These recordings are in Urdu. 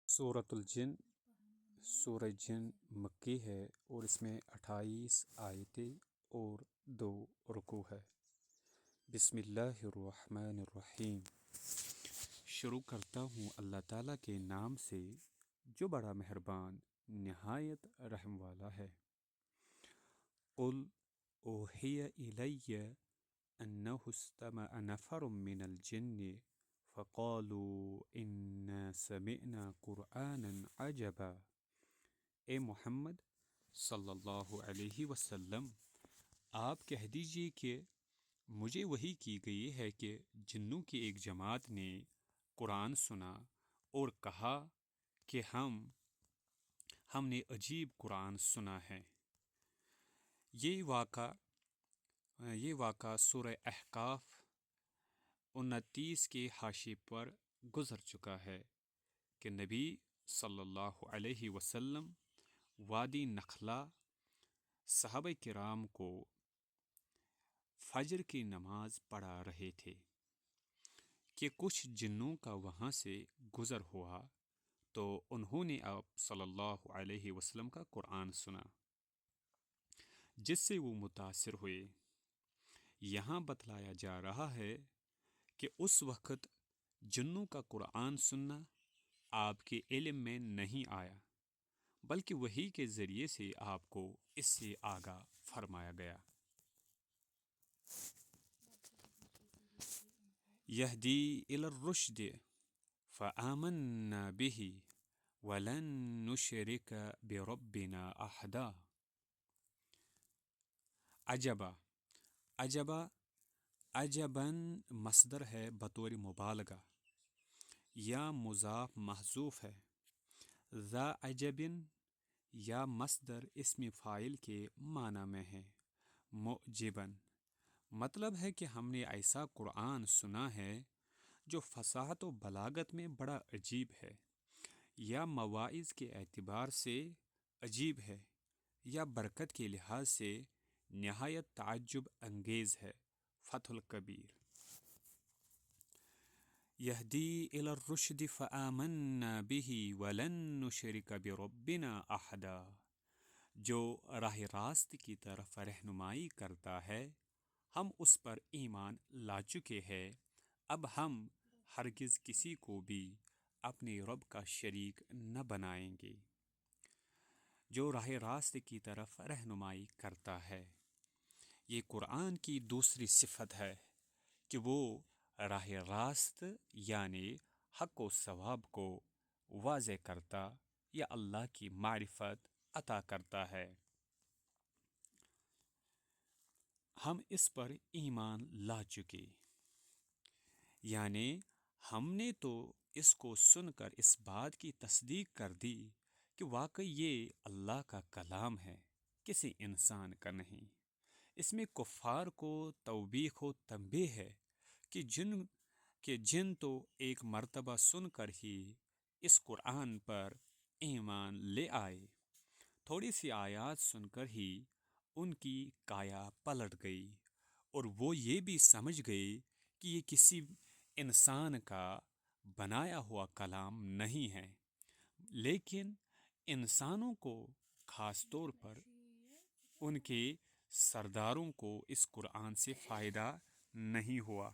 سورۃ الجن سورہ جن مکی ہے اور اس میں 28 آیتیں اور 2 رکوع ہے۔ بسم اللہ الرحمن الرحیم۔ شروع کرتا ہوں اللہ تعالیٰ کے نام سے جو بڑا مہربان نہایت رحم والا ہے۔ قل اوحی الی انہ استمع نفر من الجن فقالوا انا سمعنا قرآنا عجبا۔ اے محمد صلی اللہ علیہ وسلم، آپ کہہ دیجئے کہ مجھے وحی کی گئی ہے کہ جنوں کی ایک جماعت نے قرآن سنا اور کہا کہ ہم نے عجیب قرآن سنا ہے۔ یہ واقعہ سورہ احقاف 29 کے حاشیے پر گزر چکا ہے کہ نبی صلی اللہ علیہ وسلم وادی نخلا صحابہ کرام کو فجر کی نماز پڑھا رہے تھے کہ کچھ جنوں کا وہاں سے گزر ہوا تو انہوں نے آپ صلی اللہ علیہ وسلم کا قرآن سنا، جس سے وہ متاثر ہوئے۔ یہاں بتلایا جا رہا ہے کہ اس وقت جنوں کا قرآن سننا آپ کے علم میں نہیں آیا، بلکہ وحی کے ذریعے سے آپ کو اس سے آگاہ فرمایا گیا۔ یہدی الی الرشد فآمنا بہ ولن نشرک بربنا احدا۔ عجباً مصدر ہے بطور مبالغہ یا مضاف محذوف ہے۔ ذا عجبن یا مصدر اسم فاعل کے معنی میں ہے۔ معجباً مطلب ہے کہ ہم نے ایسا قرآن سنا ہے جو فصاحت و بلاغت میں بڑا عجیب ہے، یا مواعظ کے اعتبار سے عجیب ہے، یا برکت کے لحاظ سے نہایت تعجب انگیز ہے۔ فتح الکبیر۔ یہدی الی الرشد فآمنا بہ ولن نشرک بربنا احدا۔ جو راہ راست کی طرف رہنمائی کرتا ہے ہم اس پر ایمان لا چکے ہیں، اب ہم ہرگز کسی کو بھی اپنے رب کا شریک نہ بنائیں گے۔ جو راہ راست کی طرف رہنمائی کرتا ہے، یہ قرآن کی دوسری صفت ہے کہ وہ راہ راست یعنی حق و صواب کو واضح کرتا یا اللہ کی معرفت عطا کرتا ہے۔ ہم اس پر ایمان لا چکے، یعنی ہم نے تو اس کو سن کر اس بات کی تصدیق کر دی کہ واقعی یہ اللہ کا کلام ہے، کسی انسان کا نہیں۔ اس میں کفار کو توبیخ و تنبیہ ہے کہ جن تو ایک مرتبہ سن کر ہی اس قرآن پر ایمان لے آئے، تھوڑی سی آیات سن کر ہی ان کی کایا پلٹ گئی اور وہ یہ بھی سمجھ گئے کہ یہ کسی انسان کا بنایا ہوا کلام نہیں ہے، لیکن انسانوں کو خاص طور پر ان کے سرداروں کو اس قرآن سے فائدہ نہیں ہوا۔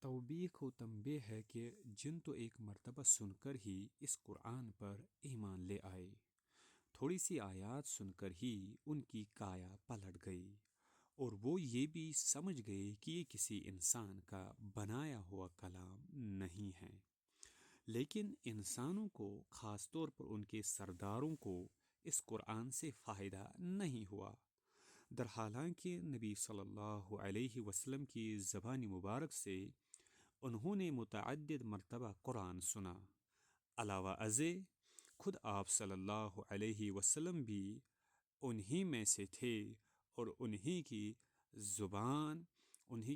توبیخ و تنبیہ ہے کہ جن تو ایک مرتبہ سن کر ہی اس قرآن پر ایمان لے آئے، تھوڑی سی آیات سن کر ہی ان کی کایا پلٹ گئی اور وہ یہ بھی سمجھ گئے کہ یہ کسی انسان کا بنایا ہوا کلام نہیں ہے، لیکن انسانوں کو خاص طور پر ان کے سرداروں کو اس قرآن سے فائدہ نہیں ہوا۔ درحالانکہ نبی صلی اللہ علیہ وسلم کی زبان مبارک سے انہوں نے متعدد مرتبہ قرآن سنا، علاوہ ازیں خود آپ صلی اللہ علیہ وسلم بھی انہی میں سے تھے اور انہی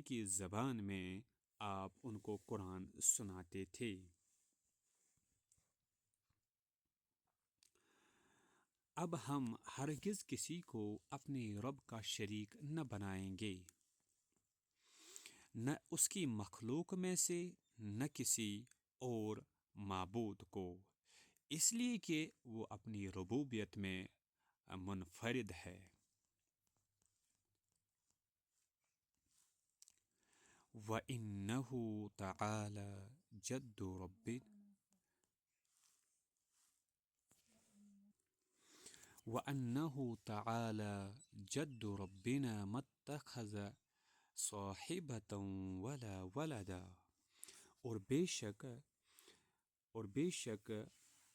کی زبان میں آپ ان کو قرآن سناتے تھے۔ اب ہم ہرگز کسی کو اپنے رب کا شریک نہ بنائیں گے، نہ اس کی مخلوق میں سے نہ کسی اور معبود کو، اس لیے کہ وہ اپنی ربوبیت میں منفرد ہے۔ وَإِنَّهُ تَعَالَى جَدُّ رَبِّنَا وَأَنَّهُ تَعَالَى جَدُّ رَبِّنَا مَا اتَّخَذَ صَاحِبَةً وَلَا وَلَدًا، اور بے شک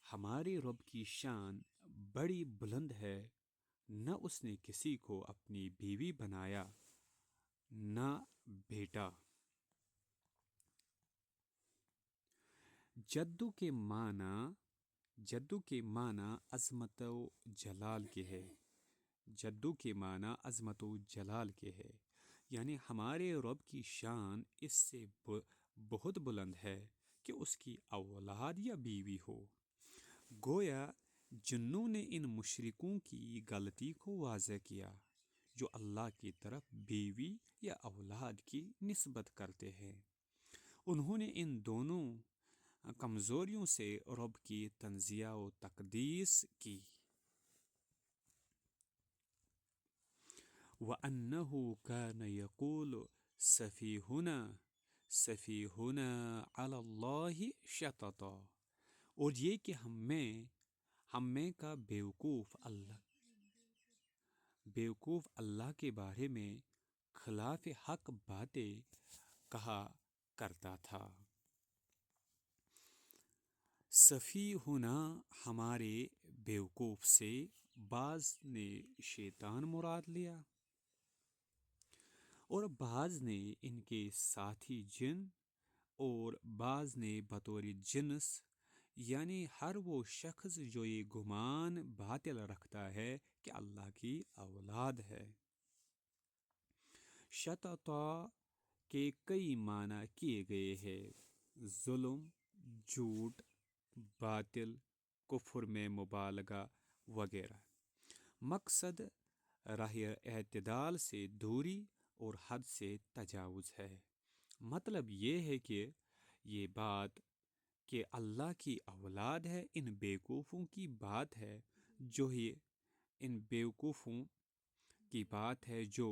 ہمارے رب کی شان بڑی بلند ہے، نہ اس نے کسی کو اپنی بیوی بنایا نہ بیٹا۔ جدو کے معنی عظمت و جلال کے ہے، جدو کے معنی عظمت و جلال کے ہے، یعنی ہمارے رب کی شان اس سے بہت بلند ہے کہ اس کی اولاد یا بیوی ہو۔ گویا جنوں نے ان مشرکوں کی غلطی کو واضح کیا جو اللہ کی طرف بیوی یا اولاد کی نسبت کرتے ہیں۔ انہوں نے ان دونوں کمزوریوں سے رب کی تنزیہ و تقدیس کی۔ وَأَنَّهُ كَانَ يَقُولُ سَفِيهُنَا عَلَى اللَّهِ شَطَطًا، اور یہ کہ ہم میں کا بیوقوف اللہ کے بارے میں خلاف حق باتیں کہا کرتا تھا۔ سفیہنا ہمارے بیوقوف سے بعض نے شیطان مراد لیا اور بعض نے ان کے ساتھی جن اور بعض نے بطور جنس، یعنی ہر وہ شخص جو یہ گمان باطل رکھتا ہے کہ اللہ کی اولاد ہے۔ شططا کے کئی معنی کیے گئے ہیں: ظلم، جھوٹ، باطل، کفر میں مبالغہ وغیرہ۔ مقصد راہ اعتدال سے دوری اور حد سے تجاوز ہے۔ مطلب یہ ہے کہ یہ بات کہ اللہ کی اولاد ہے ان بیوقوفوں کی بات ہے، جو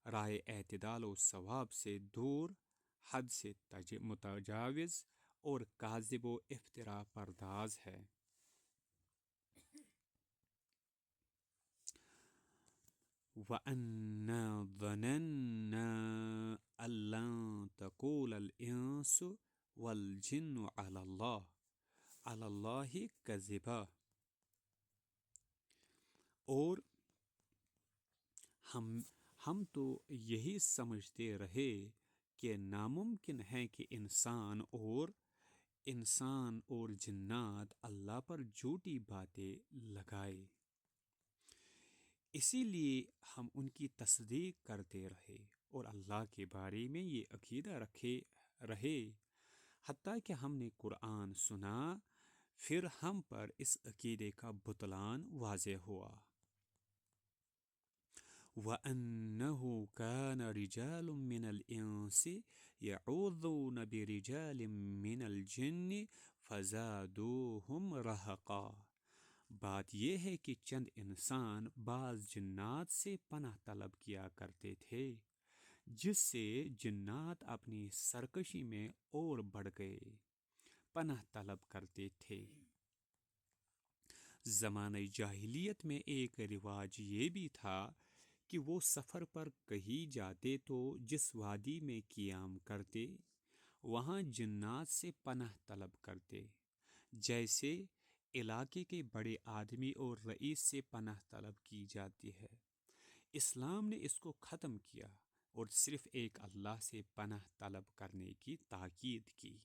راہ اعتدال و صواب سے دور، حد سے متجاوز اور کاذب و افترا پرداز ہے۔ وَأَنَّا ظَنَنَّا أَن لَّن تَقُولَ الْإِنسُ وَالْجِنُّ عَلَى اللَّهِ كَذِبًا، اور ہم تو یہی سمجھتے رہے کہ ناممکن ہے کہ انسان اور جنات اللہ پر جھوٹی باتیں لگائے، اسی لیے ہم ان کی تصدیق کرتے رہے اور اللہ کے بارے میں یہ عقیدہ رکھے رہے، حتیٰ کہ ہم نے قرآن سنا، پھر ہم پر اس عقیدے کا بطلان واضح ہوا۔ وَأَنَّهُ كَانَ رِجَالٌ مِّنَ الْإِنسِ يَعُوذُونَ بِرِجَالٍ مِّنَ الْجِنِّ فَزَادُوهُمْ رَهَقًا، بات یہ ہے کہ چند انسان بعض جنات سے پناہ طلب کیا کرتے تھے، جس سے جنات اپنی سرکشی میں اور بڑھ گئے، پناہ طلب کرتے تھے۔ زمانہ جاہلیت میں ایک رواج یہ بھی تھا کہ وہ سفر پر کہیں جاتے تو جس وادی میں قیام کرتے وہاں جنات سے پناہ طلب کرتے، جیسے علاقے کے بڑے آدمی اور رئیس سے پناہ طلب کی جاتی ہے۔ اسلام نے اس کو ختم کیا اور صرف ایک اللہ سے پناہ طلب کرنے کی تاکید کی،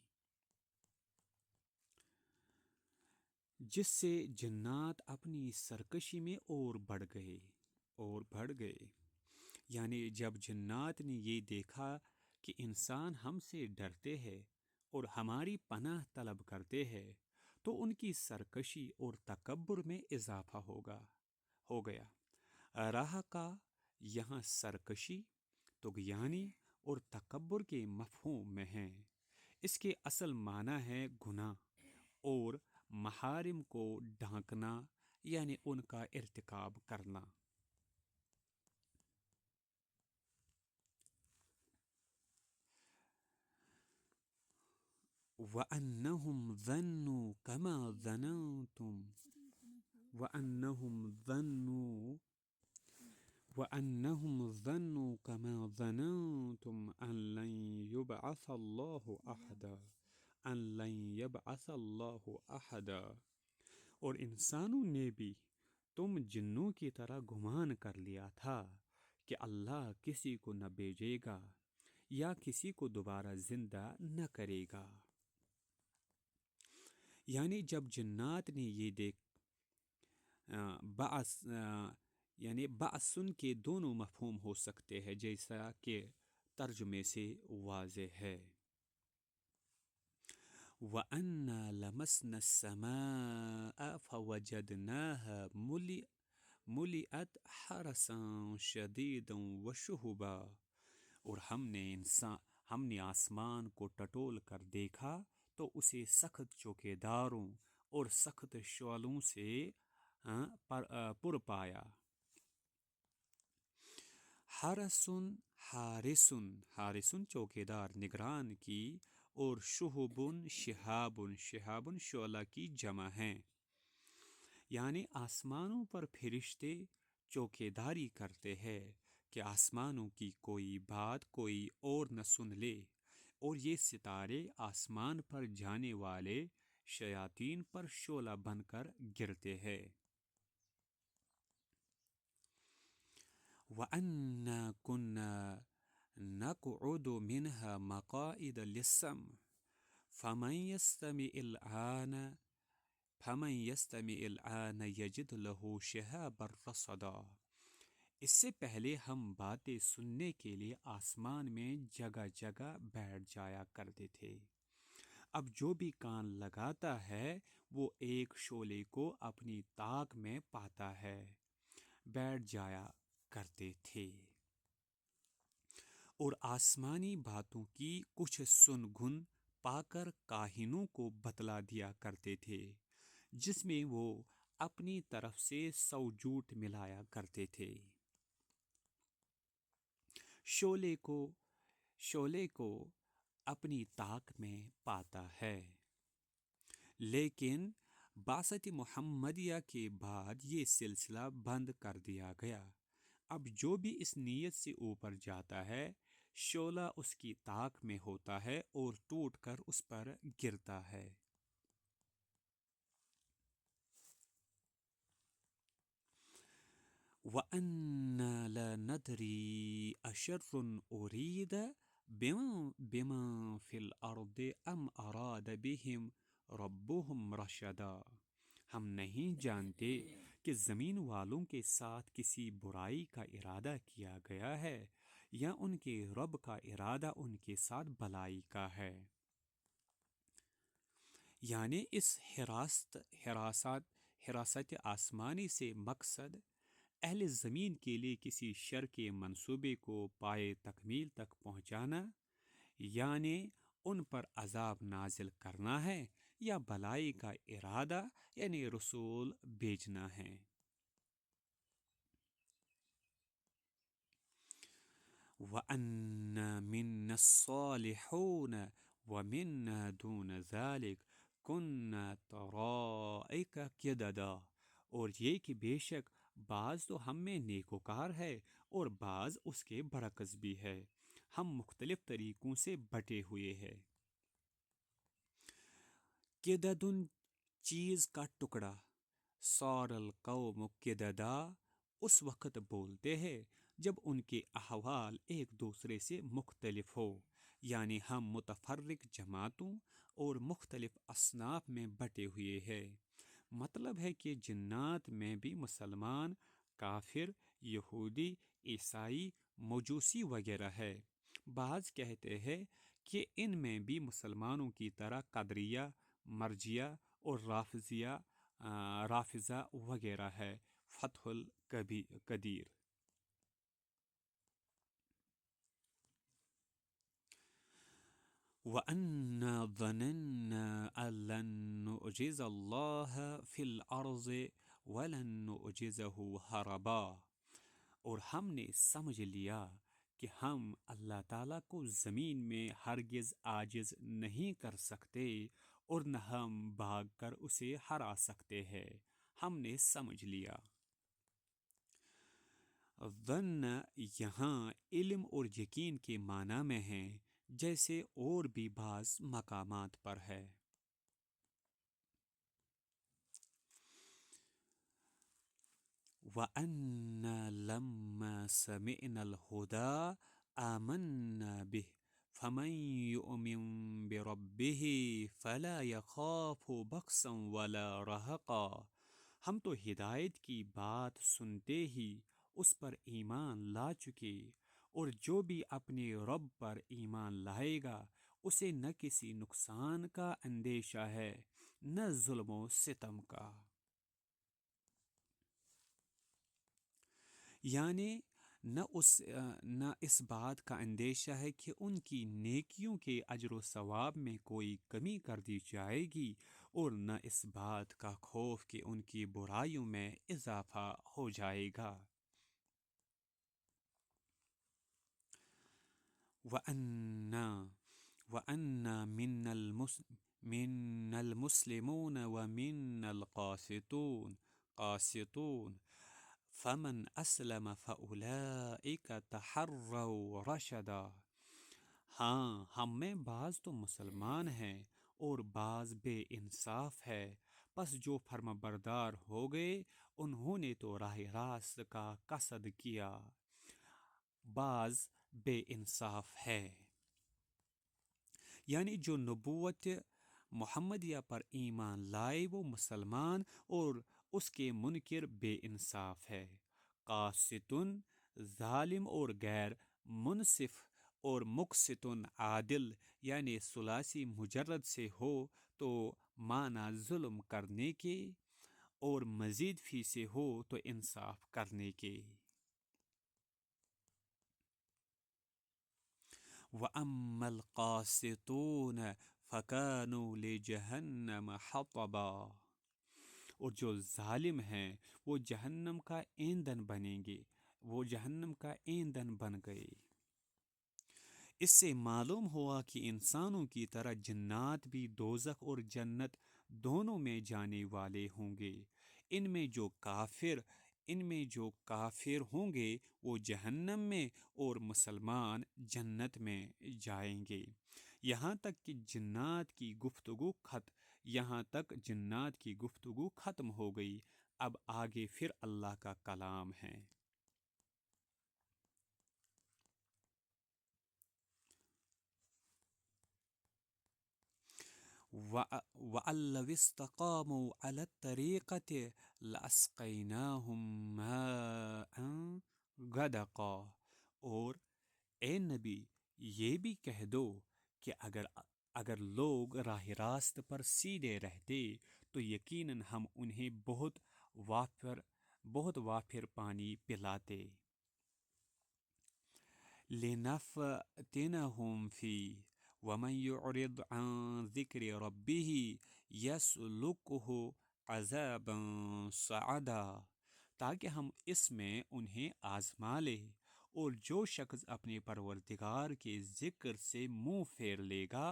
جس سے جنات اپنی سرکشی میں اور بڑھ گئے۔ یعنی جب جنات نے یہ دیکھا کہ انسان ہم سے ڈرتے ہیں اور ہماری پناہ طلب کرتے ہیں تو ان کی سرکشی اور تکبر میں اضافہ ہو گیا۔ راہ کا یہاں سرکشی، طغیانی اور تکبر کے مفہوم میں ہے۔ اس کے اصل معنی ہے گناہ اور محارم کو ڈھانکنا، یعنی ان کا ارتکاب کرنا۔ وَأَنَّهُمْ ظَنُّوا كَمَا ظَنَنْتُمْ أَن لَّن يَبْعَثَ اللَّهُ أَحَدًا۔ اور انسانوں نے بھی تم جنوں کی طرح گمان کر لیا تھا کہ اللہ کسی کو نہ بھیجے گا یا کسی کو دوبارہ زندہ نہ کرے گا۔ یعنی جب جنات نے یہ بعث سن کے دونوں مفہوم ہو سکتے ہیں، جیسا کہ ترجمے سے واضح ہے۔ وَأَنَّا لَمَسْنَا السَّمَاءَ فَوَجَدْنَاهَا مُلِئَتْ حَرَسًا شَدِيدًا وَشُهُبًا۔ اور ہم نے آسمان کو ٹٹول کر دیکھا تو اسے سخت چوکیداروں اور سخت شعلوں سے پر پایا۔ حارسن چوکیدار نگران کی، اور شہابن شعلہ کی جمع ہیں۔ یعنی آسمانوں پر فرشتے چوکیداری کرتے ہیں کہ آسمانوں کی کوئی بات کوئی اور نہ سن لے، اور یہ ستارے آسمان پر جانے والے شیاطین پر شعلہ بن کر گرتے ہیں۔ وَأَنَّا كُنَّا نَقْعُدُ مِنْهَا مَقَاعِدَ لِلسَّمْعِ فَمَنْ يَسْتَمِعِ الْآنَ يَجِدْ لَهُ شِهَابًا رَّصَدًا۔ اس سے پہلے ہم باتیں سننے کے لیے آسمان میں جگہ جگہ بیٹھ جایا کرتے تھے، اب جو بھی کان لگاتا ہے وہ ایک شعلے کو اپنی طاق میں پاتا ہے۔ بیٹھ جایا کرتے تھے اور آسمانی باتوں کی کچھ سن گن پا کر کاہنوں کو بتلا دیا کرتے تھے، جس میں وہ اپنی طرف سے 100 جھوٹ ملایا کرتے تھے۔ شعلے کو اپنی طاق میں پاتا ہے، لیکن بعثت محمدیہ کے بعد یہ سلسلہ بند کر دیا گیا۔ اب جو بھی اس نیت سے اوپر جاتا ہے، شعلہ اس کی طاق میں ہوتا ہے اور ٹوٹ کر اس پر گرتا ہے۔ وَأَنَّا لَا نَدْرِي أَشَرٌّ أُرِيدَ بِمَن فِي الْأَرْضِ أَمْ أَرَادَ بِهِمْ رَبُّهُمْ رَشَدًا۔ ہم نہیں جانتے کہ زمین والوں کے ساتھ کسی برائی کا ارادہ کیا گیا ہے یا ان کے رب کا ارادہ ان کے ساتھ بھلائی کا ہے۔ یعنی اس حراست آسمانی سے مقصد اہل زمین کے لیے کسی شر کے منصوبے کو پائے تکمیل تک پہنچانا، یعنی ان پر عذاب نازل کرنا ہے، یا بھلائی کا ارادہ یعنی رسول بھیجنا ہے۔ وَأَنَّا مِنَّا الصَّالِحُونَ وَمِنَّا دُونَ ذَلِكَ كُنَّا طَرَائِقَ قِدَدًا۔ اور یہ کہ بے شک بعض تو ہم میں نیکوکار ہے اور بعض اس کے برعکس بھی ہے، ہم مختلف طریقوں سے بٹے ہوئے ہیں۔ قِدَدٌ چیز کا ٹکڑا، صار القوم قِدَدًا اس وقت بولتے ہیں جب ان کے احوال ایک دوسرے سے مختلف ہو، یعنی ہم متفرق جماعتوں اور مختلف اصناف میں بٹے ہوئے ہیں۔ مطلب ہے کہ جنات میں بھی مسلمان، کافر، یہودی، عیسائی، مجوسی وغیرہ ہے۔ بعض کہتے ہیں کہ ان میں بھی مسلمانوں کی طرح قدریہ، مرجیہ اور رافضہ وغیرہ ہے، فتح القدیر۔ وَأَنَّا ظَنَنَّا أَن لَّن نُّعْجِزَ اللَّهَ فِي الْأَرْضِ وَلَن نُّعْجِزَهُ هَرَبًا، اور ہم نے سمجھ لیا کہ ہم اللہ تعالیٰ کو زمین میں ہرگز عاجز نہیں کر سکتے اور نہ ہم بھاگ کر اسے ہرا سکتے ہیں۔ ہم نے سمجھ لیا۔ ظن یہاں علم اور یقین کے معنی میں ہے، جیسے اور بھی بعض مقامات پر ہے۔ وَأَنَّا لَمَّا سَمِعْنَا الْهُدَىٰ آمَنَّا بِهِ فَمَن يُؤْمِن بِرَبِّهِ فَلَا يَخَافُ بَخْسًا وَلَا رَهَقًا، ہم تو ہدایت کی بات سنتے ہی اس پر ایمان لا چکے، اور جو بھی اپنے رب پر ایمان لائے گا اسے نہ کسی نقصان کا اندیشہ ہے نہ ظلم و ستم کا۔ یعنی نہ اس بات کا اندیشہ ہے کہ ان کی نیکیوں کے اجر و ثواب میں کوئی کمی کر دی جائے گی، اور نہ اس بات کا خوف کہ ان کی برائیوں میں اضافہ ہو جائے گا۔ وَأَنَّا مِنَّا الْمُسْلِمُونَ وَمِنَّا الْقَاسِطُونَ فَمَنْ أَسْلَمَ فَأُولَئِكَ تَحَرَّوْا رَشَدًا، ہاں ہم میں بعض تو مسلمان ہیں اور بعض بے انصاف ہے، پس جو فرما بردار ہو گئے انہوں نے تو راہ راست کا قصد کیا۔ بعض بے انصاف ہے یعنی جو نبوت محمدیہ پر ایمان لائے وہ مسلمان، اور اس کے منکر بے انصاف ہے۔ قاسطن ظالم اور غیر منصف، اور مقسطن عادل، یعنی ثلاثی مجرد سے ہو تو معنی ظلم کرنے کے، اور مزید فی سے ہو تو انصاف کرنے کے۔ وَأَمَّا الْقَاسِطُونَ فَكَانُوا لِجَهَنَّمَ حَطَبًا، اور جو ظالم ہیں وہ جہنم کا ایندھن بنیں گے، وہ جہنم کا ایندھن بن گئے۔ اس سے معلوم ہوا کہ انسانوں کی طرح جنات بھی دوزخ اور جنت دونوں میں جانے والے ہوں گے۔ ان میں جو کافر ہوں گے وہ جہنم میں، اور مسلمان جنت میں جائیں گے۔ یہاں تک جنات کی گفتگو ختم ہو گئی، اب آگے پھر اللہ کا کلام ہے۔ وَأَن لَّوِ اسْتَقَامُوا عَلَى الطَّرِيقَةِ لَأَسْقَيْنَاهُم مَّاءً غَدَقًا، اور اے نبی یہ بھی کہہ دو کہ اگر لوگ راہ راست پر سیدھے رہتے تو یقیناً ہم انہیں بہت وافر پانی پلاتے۔ لِنَفْتِنَهُمْ فِيهِ وَمَن يُعْرِضْ عَن ذِكْرِ رَبِّهِ يَسْلُكْهُ عَذَابًا صَعَدًا، تاکہ ہم اس میں انہیں آزما لیں، اور جو شخص اپنے پروردگار کے ذکر سے منہ پھیر لے گا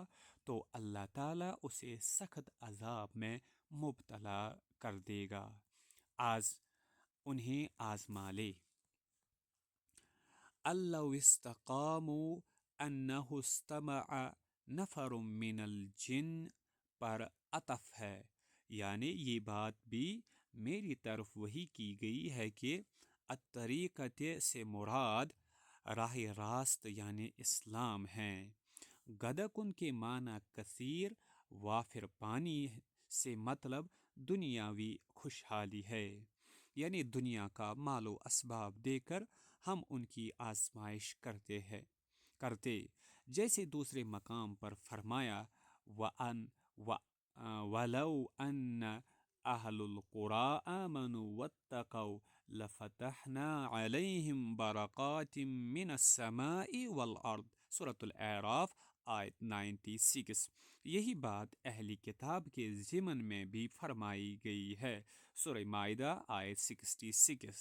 تو اللہ تعالیٰ اسے سخت عذاب میں مبتلا کر دے گا۔ انہیں آزما لے۔ لَوْ اسْتَقَامُوا أَنَّهُ اسْتَمَعَ نَفَرٌ مِّنَ الْجِنِّ پر عطف ہے، یعنی یہ بات بھی میری طرف وحی کی گئی ہے کہ الطریقۃ سے مراد راہ راست یعنی اسلام ہیں۔ غدقن کے معنی کثیر وافر پانی سے مطلب دنیاوی خوشحالی ہے، یعنی دنیا کا مال و اسباب دے کر ہم ان کی آزمائش کرتے، جیسے دوسرے مقام پر فرمایا ولو ان اہل القرى آمنوا واتقوا لفتحنا علیہم برکات من السماء والارض، سورۃ الاعراف آیت 96۔ یہی بات اہلی کتاب کے ضمن میں بھی فرمائی گئی ہے، سورہ مائدہ آیت 66۔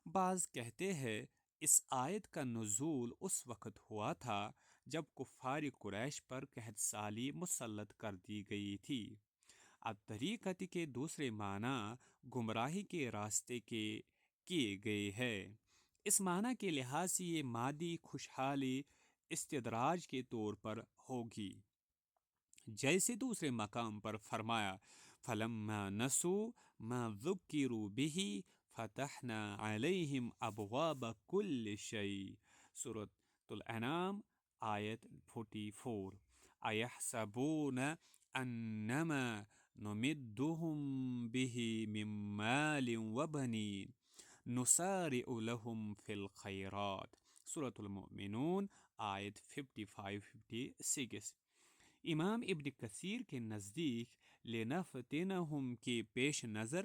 بعض کہتے ہیں اس آیت کا نزول اس وقت ہوا تھا جب کفار قریش پر قحط سالی مسلط کر دی گئی تھی۔ اب طریقت کے دوسرے معنی گمراہی کے راستے کے کیے گئے ہیں۔ اس معنی کے لحاظ سے یہ مادی خوشحالی استدراج کے طور پر ہوگی، جیسے دوسرے مقام پر فرمایا فَلَمَّا نَسُوا مَا ذُكِّرُوا بِهِ فَتَحْنَا عَلَيْهِمْ أَبْوَابَ كُلِّ شَيْءٍ، سورۃ الانعام آیت 44۔ أَيَحْسَبُونَ أَنَّمَا نُمِدُّهُم بِهِ مِن مَّالٍ وَبَنِينَ نُسَارِعُ لَهُمْ فِي الْخَيْرَاتِ، سورۃ المؤمنون آیت 55-56۔ امام ابن کثیر کے نزدیک لِنَفْتِنَهُمْ کے پیش نظر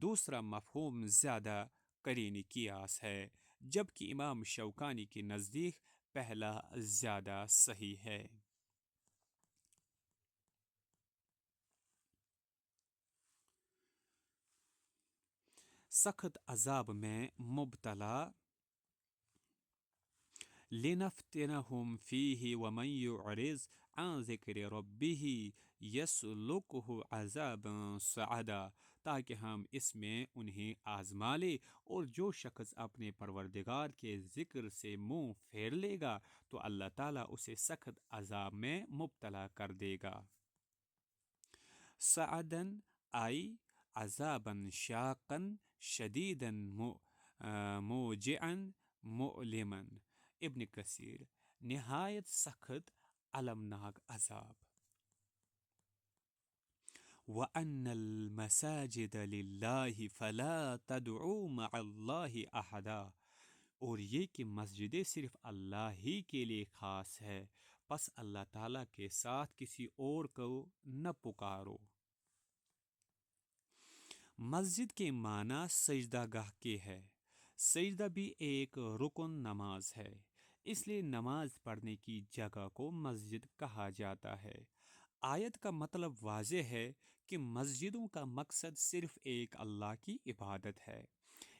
دوسرا مفہوم زیادہ قرین قیاس ہے، جبکہ امام شوکانی کے نزدیک پہلا زیادہ صحیح ہے۔ سخت عذاب میں مبتلا، لِنَفْتِنَهُمْ فِيهِ وَمَنْ يُعْرِضْ عَنْ ذِكْرِ رَبِّهِ يَسْلُكْهُ عَذَابًا صَعَدًا، تاکہ ہم اس میں انہیں آزما لے، اور جو شخص اپنے پروردگار کے ذکر سے منہ پھیر لے گا تو اللہ تعالیٰ اسے سخت عذاب میں مبتلا کر دے گا۔ صَعَدًا ای عذابًا شاقًا شدیدًا موجعًا مؤلمًا۔ ابن کثیر، نہایت سخت المناک عذاب۔ وَأَنَّ الْمَسَاجِدَ لِلَّهِ فَلَا تَدْعُوا مَعَ اللَّهِ أَحَدًا، اور یہ کہ مسجدیں صرف اللہ ہی کے لیے خاص ہے، پس اللہ تعالیٰ کے ساتھ کسی اور کو نہ پکارو۔ مسجد کے معنی سجدہ گاہ کے ہے۔ سجدہ بھی ایک رکن نماز ہے، اس لیے نماز پڑھنے کی جگہ کو مسجد کہا جاتا ہے۔ آیت کا مطلب واضح ہے کہ مسجدوں کا مقصد صرف ایک اللہ کی عبادت ہے،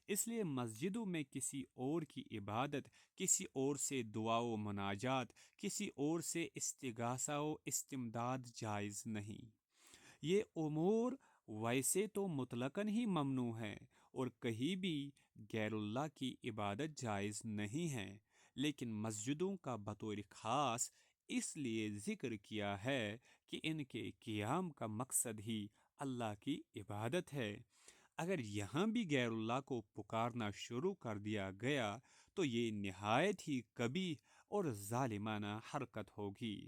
اس لیے مسجدوں میں کسی اور کی عبادت، کسی اور سے دعا و مناجات، کسی اور سے استغاثہ و استمداد جائز نہیں۔ یہ امور ویسے تو مطلقاً ہی ممنوع ہیں اور کہیں بھی غیر اللہ کی عبادت جائز نہیں ہے، لیکن مسجدوں کا بطور خاص اس لیے ذکر کیا ہے کہ ان کے قیام کا مقصد ہی اللہ کی عبادت ہے۔ اگر یہاں بھی غیر اللہ کو پکارنا شروع کر دیا گیا تو یہ نہایت ہی قبیح اور ظالمانہ حرکت ہوگی۔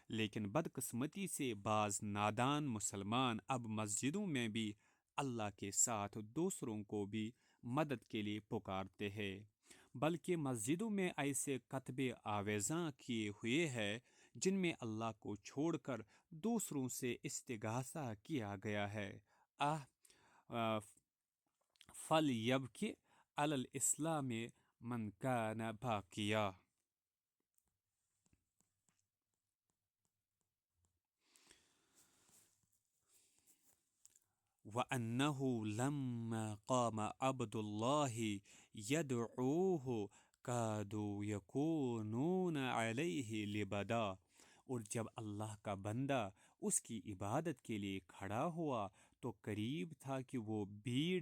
لیکن بدقسمتی سے بعض نادان مسلمان اب مسجدوں میں بھی اللہ کے ساتھ دوسروں کو بھی مدد کے لیے پکارتے ہیں، بلکہ مسجدوں میں ایسے کتبے آویزاں کیے ہوئے ہیں جن میں اللہ کو چھوڑ کر دوسروں سے استغاثہ کیا گیا ہے۔ فَلْيَبْكِ عَلَى الْإِسْلَامِ مَنْ كَانَ بَاقِيًا۔ وَأَنَّهُ لَمَّا قَامَ عَبْدُ اللَّهِ يَدْعُوهُ كَادُوا يَكُونُونَ عَلَيْهِ لِبَدًا، اور جب اللہ کا بندہ اس کی عبادت کے لیے کھڑا ہوا تو قریب تھا کہ وہ بھیڑ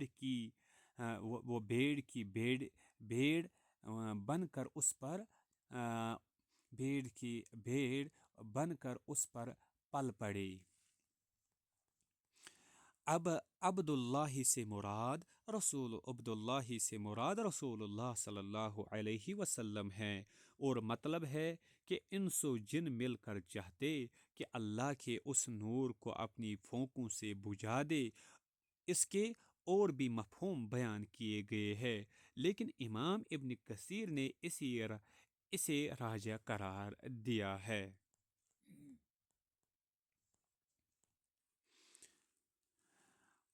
بن کر اس پر پل پڑے۔ اب عبداللہ سے مراد رسول اللہ صلی اللہ علیہ وسلم ہیں، اور مطلب ہے کہ انس و جن مل کر چاہتے کہ اللہ کے اس نور کو اپنی پھونکوں سے بجھا دے۔ اس کے اور بھی مفہوم بیان کیے گئے ہیں، لیکن امام ابن کثیر نے اسے راجح قرار دیا ہے۔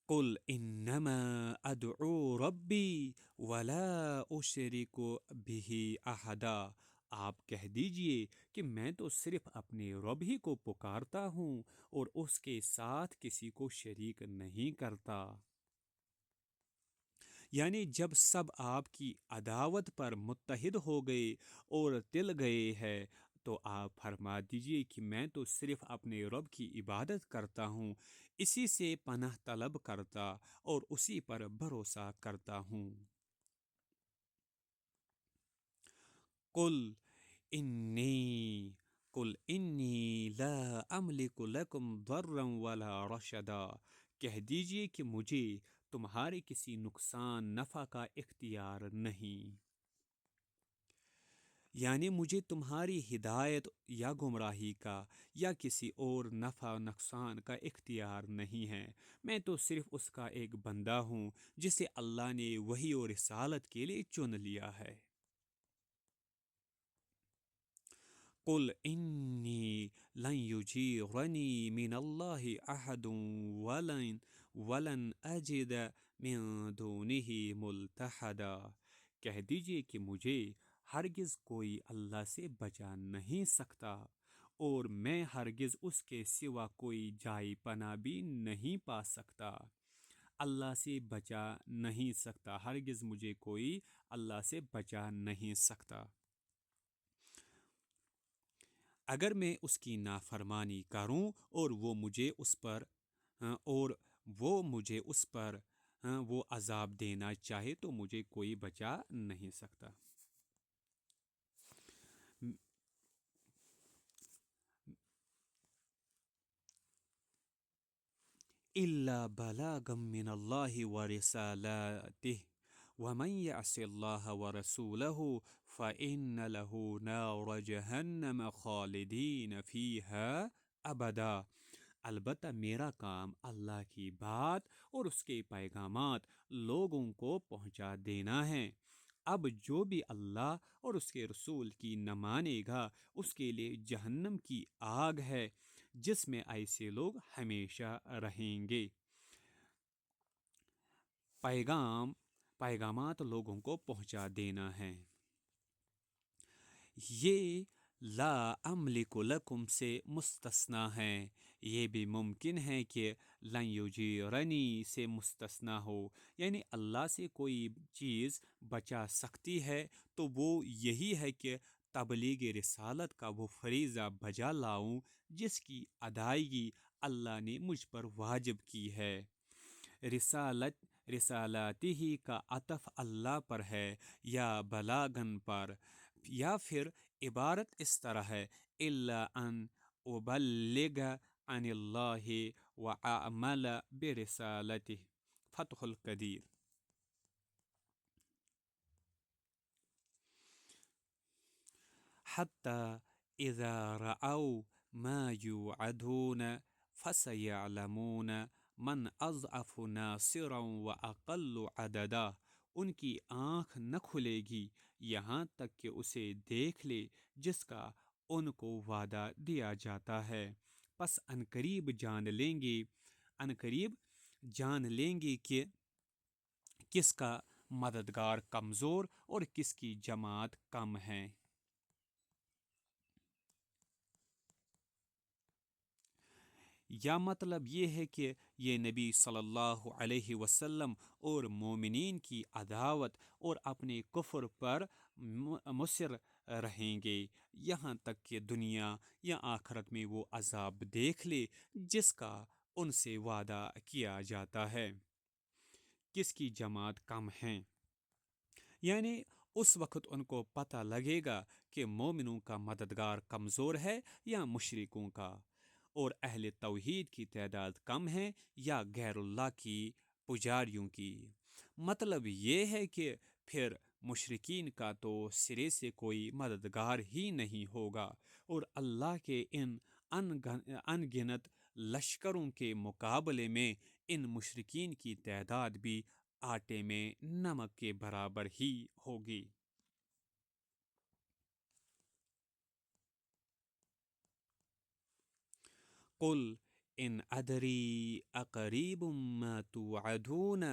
قل انما ادعو ربی ولا اشرک بہ احدا، آپ کہہ دیجئے کہ میں تو صرف اپنے رب ہی کو پکارتا ہوں اور اس کے ساتھ کسی کو شریک نہیں کرتا۔ یعنی جب سب آپ کی عداوت پر متحد ہو گئے اور تل گئے ہیں تو آپ فرما دیجئے کہ میں تو صرف اپنے رب کی عبادت کرتا ہوں، اسی سے پناہ طلب کرتا اور اسی پر بھروسہ کرتا ہوں۔ قل انی قل انی لا املک لکم ضرا ولا رشدا، کہہ دیجئے کہ مجھے تمہارے کسی نقصان نفع کا اختیار نہیں، یعنی مجھے تمہاری ہدایت یا گمراہی کا یا کسی اور نفع نقصان کا اختیار نہیں ہے، میں تو صرف اس کا ایک بندہ ہوں جسے اللہ نے وحی اور رسالت کے لیے چن لیا ہے۔ قل انی لن یجیرنی من اللہ احد ولن اجد من دونہ ملتحدا، کہہ دیجئے کہ مجھے ہرگز کوئی اللہ سے بچا نہیں سکتا اور میں ہرگز اس کے سوا کوئی جائے پناہ بھی نہیں پا سکتا۔ اللہ سے بچا نہیں سکتا، ہرگز مجھے کوئی اللہ سے بچا نہیں سکتا۔ اگر میں اس کی نافرمانی کروں اور وہ مجھے اس پر وہ عذاب دینا چاہے تو مجھے کوئی بچا نہیں سکتا۔ إلا بلاغا من الله ورسالاته ومن يعص الله ورسوله فإن له نار جہنم خالدین فيها ابدا، البتہ میرا کام اللہ کی بات اور اس کے پیغامات لوگوں کو پہنچا دینا ہے۔ اب جو بھی اللہ اور اس کے رسول کی نہ مانے گا اس کے لیے جہنم کی آگ ہے جس میں ایسے لوگ ہمیشہ رہیں گے۔ پیغامات لوگوں کو پہنچا دینا ہے۔ یہ لا املک لکم سے مستثنیٰ ہے، یہ بھی ممکن ہے کہ لن یجیرنی سے مستثنیٰ ہو، یعنی اللہ سے کوئی چیز بچا سکتی ہے تو وہ یہی ہے کہ تبلیغ رسالت کا وہ فریضہ بجا لاؤں جس کی ادائیگی اللہ نے مجھ پر واجب کی ہے۔ رسالتی ہی کا عطف اللہ پر ہے یا بلاغن پر، یا پھر عبارت اس طرح ہے الا ان ابلغ عن اللہ واعمل برسالتہ، فتح القدیر۔ حتی اذا رأوا ما یوعدون فسیعلمون من اضعف ناصرا واقل عددا، ان کی آنکھ نہ کھلے گی یہاں تک کہ اسے دیکھ لے جس کا ان کو وعدہ دیا جاتا ہے، پس عنقریب جان لیں گے کہ کس کا مددگار کمزور اور کس کی جماعت کم ہے۔ یا مطلب یہ ہے کہ یہ نبی صلی اللہ علیہ وسلم اور مومنین کی عداوت اور اپنے کفر پر مصر رہیں گے یہاں تک کہ دنیا یا آخرت میں وہ عذاب دیکھ لے جس کا ان سے وعدہ کیا جاتا ہے۔ کس کی جماعت کم ہیں، یعنی اس وقت ان کو پتہ لگے گا کہ مومنوں کا مددگار کمزور ہے یا مشرکوں کا، اور اہل توحید کی تعداد کم ہے یا غیر اللہ کی پجاریوں کی۔ مطلب یہ ہے کہ پھر مشرکین کا تو سرے سے کوئی مددگار ہی نہیں ہوگا، اور اللہ کے ان ان گنت لشکروں کے مقابلے میں ان مشرکین کی تعداد بھی آٹے میں نمک کے برابر ہی ہوگی۔ قل ان ادری اقریب ما توعدون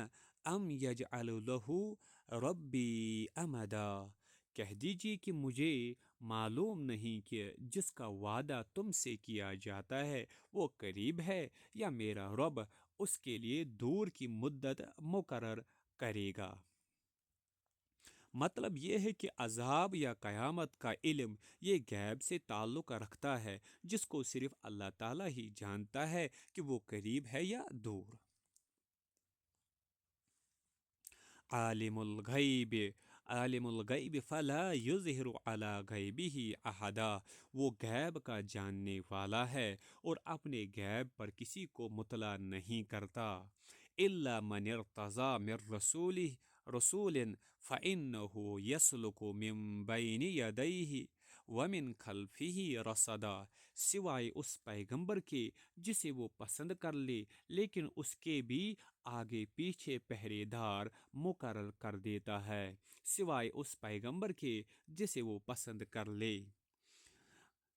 ام یجعل لہ ربی امدا، کہہ دیجیے کہ مجھے معلوم نہیں کہ جس کا وعدہ تم سے کیا جاتا ہے وہ قریب ہے یا میرا رب اس کے لیے دور کی مدت مقرر کرے گا۔ مطلب یہ ہے کہ عذاب یا قیامت کا علم یہ غیب سے تعلق رکھتا ہے جس کو صرف اللہ تعالیٰ ہی جانتا ہے کہ وہ قریب ہے یا دور۔ عالم الغیب فلا یظہر علی غیبہ احدا، وہ غیب کا جاننے والا ہے اور اپنے غیب پر کسی کو مطلع نہیں کرتا۔ الا من ارتضی من رسول فإنہ یسلک من بین یدیہ ومن خلفہ رصدا، سوائے اس پیغمبر کے جسے وہ پسند کر لے، لیکن اس کے بھی آگے پیچھے پہرے دار مقرر کر دیتا ہے، سوائے اس پیغمبر کے جسے وہ پسند کر لے۔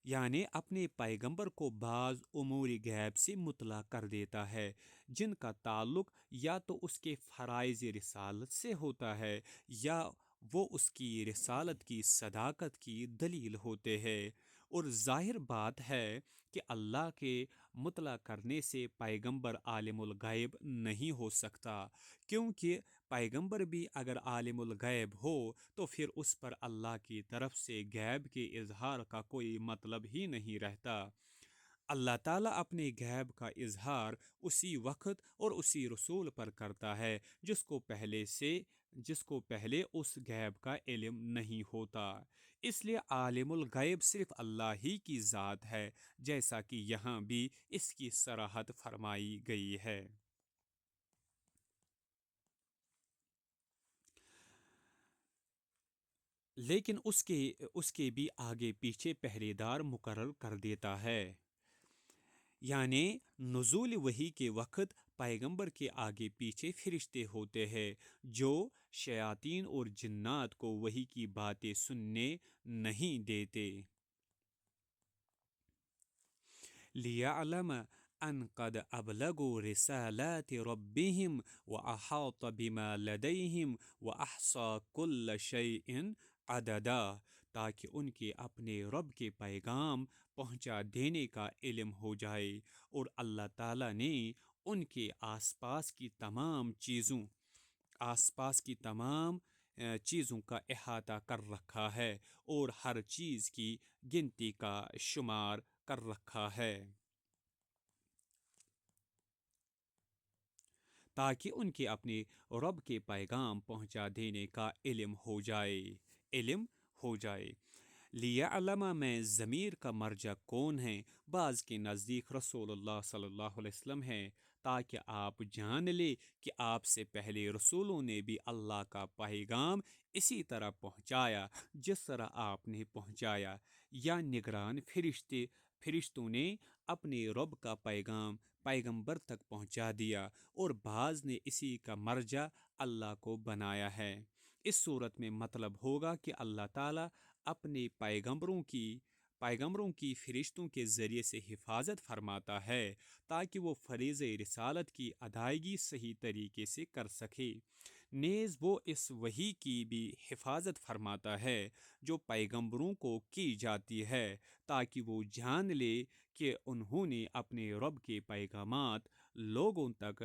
یعنی اپنے پیغمبر کو بعض امور غیب سے مطلع کر دیتا ہے جن کا تعلق یا تو اس کے فرائض رسالت سے ہوتا ہے یا وہ اس کی رسالت کی صداقت کی دلیل ہوتے ہیں۔ اور ظاہر بات ہے کہ اللہ کے مطلع کرنے سے پیغمبر عالم الغیب نہیں ہو سکتا، کیونکہ پیغمبر بھی اگر عالم الغیب ہو تو پھر اس پر اللہ کی طرف سے غیب کے اظہار کا کوئی مطلب ہی نہیں رہتا۔ اللہ تعالیٰ اپنے غیب کا اظہار اسی وقت اور اسی رسول پر کرتا ہے جس کو پہلے اس غیب کا علم نہیں ہوتا۔ اس لیے عالم الغیب صرف اللہ ہی کی ذات ہے، جیسا کہ یہاں بھی اس کی صراحت فرمائی گئی ہے۔ لیکن اس کے بھی آگے پیچھے پہرے دار مقرر کر دیتا ہے۔ یعنی نزول وحی کے وقت پیغمبر کے آگے پیچھے فرشتے ہوتے ہیں جو شیاطین اور جنات کو وحی کی باتیں سننے نہیں دیتے۔ لِيَعْلَمَ أَنْ قَدْ أَبْلَغُوا رِسَالَاتِ رَبِّهِمْ وَأَحَاطَ بِمَا لَدَيْهِمْ وَأَحْصَى كُلَّ شَيْءٍ عَدَدًا، تاکہ ان کے اپنے رب کے پیغام پہنچا دینے کا علم ہو جائے اور اللہ تعالیٰ نے ان کے آس پاس کی تمام چیزوں کا احاطہ کر رکھا ہے اور ہر چیز کی گنتی کا شمار کر رکھا ہے، تاکہ ان کے اپنے رب کے پیغام پہنچا دینے کا علم ہو جائے۔ لیعلم میں ضمیر کا مرجع کون ہے؟ بعض کے نزدیک رسول اللہ صلی اللہ علیہ وسلم ہے، تاکہ آپ جان لے کہ آپ سے پہلے رسولوں نے بھی اللہ کا پیغام اسی طرح پہنچایا جس طرح آپ نے پہنچایا، یا نگران فرشتوں نے اپنے رب کا پیغام پیغمبر تک پہنچا دیا اور بعض نے اسی کا مرجع اللہ کو بنایا ہے۔ اس صورت میں مطلب ہوگا کہ اللہ تعالیٰ اپنے پیغمبروں کی فرشتوں کے ذریعے سے حفاظت فرماتا ہے تاکہ وہ فریضہ رسالت کی ادائیگی صحیح طریقے سے کر سکے۔ نیز وہ اس وحی کی بھی حفاظت فرماتا ہے جو پیغمبروں کو کی جاتی ہے تاکہ وہ جان لے کہ انہوں نے اپنے رب کے پیغامات لوگوں تک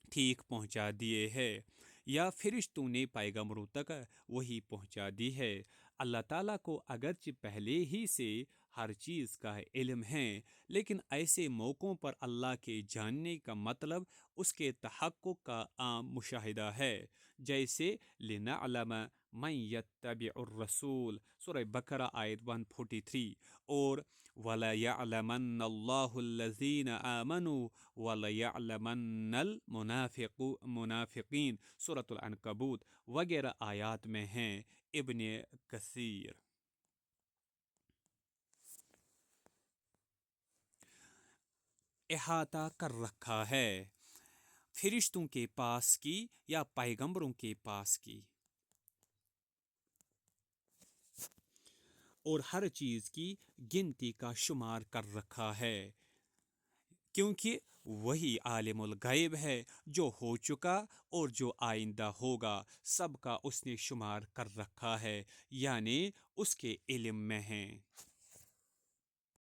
ٹھیک پہنچا دیے ہے یا فرشتوں نے پیغمبروں تک وہی پہنچا دی ہے۔ اللہ تعالیٰ کو اگرچہ پہلے ہی سے ہر چیز کا علم ہے، لیکن ایسے موقعوں پر اللہ کے جاننے کا مطلب اس کے تحقق کا عام مشاہدہ ہے، جیسے لِنَعْلَمَ مَن يَتَّبِعُ الرَّسُولَ سورہ بقرہ آیت 143 اور وَلَيَعْلَمَنَّ اللَّهُ الَّذِينَ آمَنُوا وَلَيَعْلَمَنَّ الْمُنَافِقِينَ سورۃ العنکبوت وغیرہ آیات میں ہیں۔ ابن کثیر احاطہ کر رکھا ہے فرشتوں کے پاس کی یا پیغمبروں کے پاس کی۔ اور ہر چیز کی گنتی کا شمار کر رکھا ہے، کیونکہ وہی عالم الغیب ہے، جو ہو چکا اور جو آئندہ ہوگا سب کا اس نے شمار کر رکھا ہے، یعنی اس کے علم میں ہیں۔